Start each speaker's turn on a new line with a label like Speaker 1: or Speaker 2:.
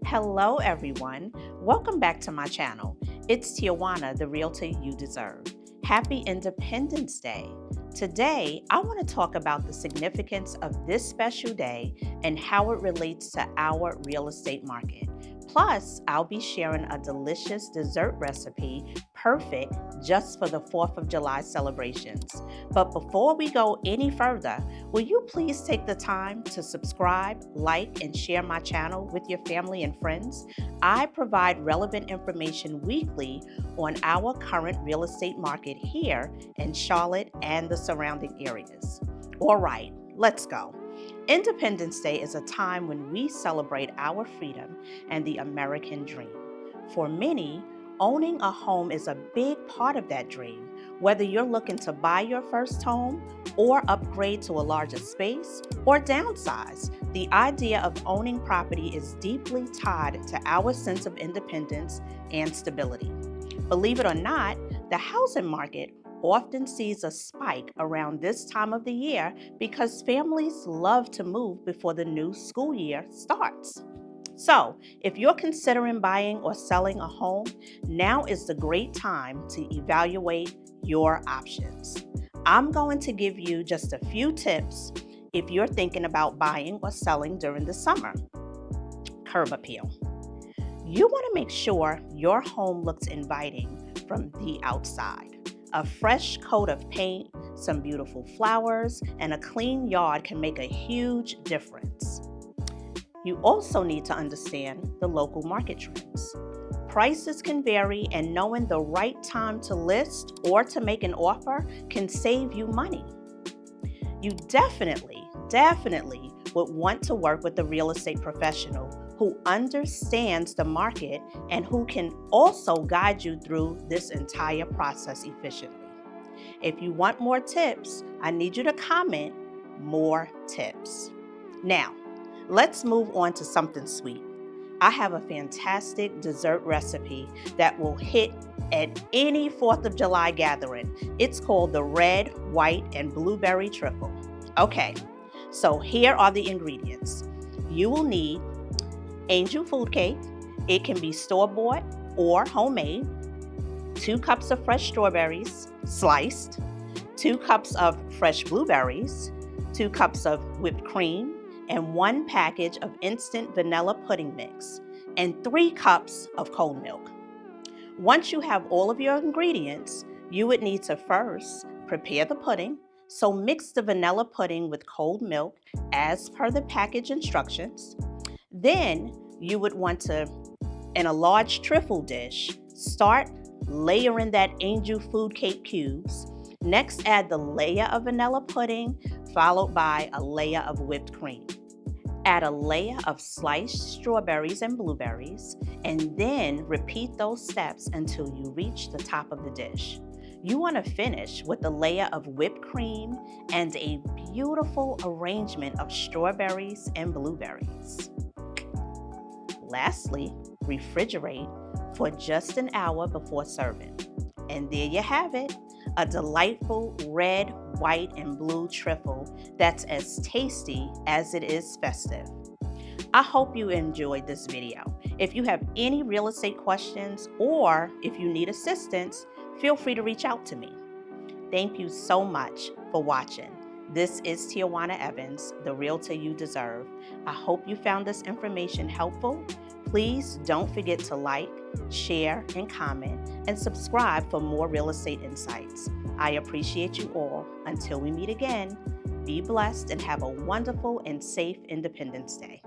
Speaker 1: Hello everyone, welcome back to my channel. It's Tijuana, the Realty you deserve. Happy Independence Day. Today, I want to talk about the significance of this special day and how it relates to our real estate market. Plus, I'll be sharing a delicious dessert recipe perfect just for the 4th of July celebrations. But before we go any further, will you please take the time to subscribe, like, and share my channel with your family and friends? I provide relevant information weekly on our current real estate market here in Charlotte and the surrounding areas. All right, let's go. Independence Day is a time when we celebrate our freedom and the American dream. For many, owning a home is a big part of that dream. Whether you're looking to buy your first home or upgrade to a larger space or downsize, the idea of owning property is deeply tied to our sense of independence and stability. Believe it or not, the housing market often sees a spike around this time of the year because families love to move before the new school year starts. So, if you're considering buying or selling a home, now is the great time to evaluate your options. I'm going to give you just a few tips if you're thinking about buying or selling during the summer. Curb appeal. You want to make sure your home looks inviting from the outside. A fresh coat of paint, some beautiful flowers, and a clean yard can make a huge difference. You also need to understand the local market trends. Prices can vary, and knowing the right time to list or to make an offer can save you money. You definitely would want to work with a real estate professional who understands the market and who can also guide you through this entire process efficiently. If you want more tips, I need you to comment more tips. Now, let's move on to something sweet. I have a fantastic dessert recipe that will hit at any 4th of July gathering. It's called the Red, White, and Blueberry Trifle. Okay, so here are the ingredients. You will need angel food cake. It can be store-bought or homemade. 2 cups of fresh strawberries, sliced. 2 cups of fresh blueberries. 2 cups of whipped cream. And 1 package of instant vanilla pudding mix. And 3 cups of cold milk. Once you have all of your ingredients, you would need to first prepare the pudding. So mix the vanilla pudding with cold milk as per the package instructions. Then you would want to, in a large trifle dish, start layering that angel food cake cubes. Next, add the layer of vanilla pudding, followed by a layer of whipped cream. Add a layer of sliced strawberries and blueberries, and then repeat those steps until you reach the top of the dish. You want to finish with a layer of whipped cream and a beautiful arrangement of strawberries and blueberries. Lastly, refrigerate for just an hour before serving. And there you have it, a delightful red, white, and blue trifle that's as tasty as it is festive. I hope you enjoyed this video. If you have any real estate questions or if you need assistance, feel free to reach out to me. Thank you so much for watching. This is Tijuana Evans, the Realtor you deserve. I hope you found this information helpful. Please don't forget to like, share, and comment, and subscribe for more real estate insights. I appreciate you all. Until we meet again, be blessed and have a wonderful and safe Independence Day.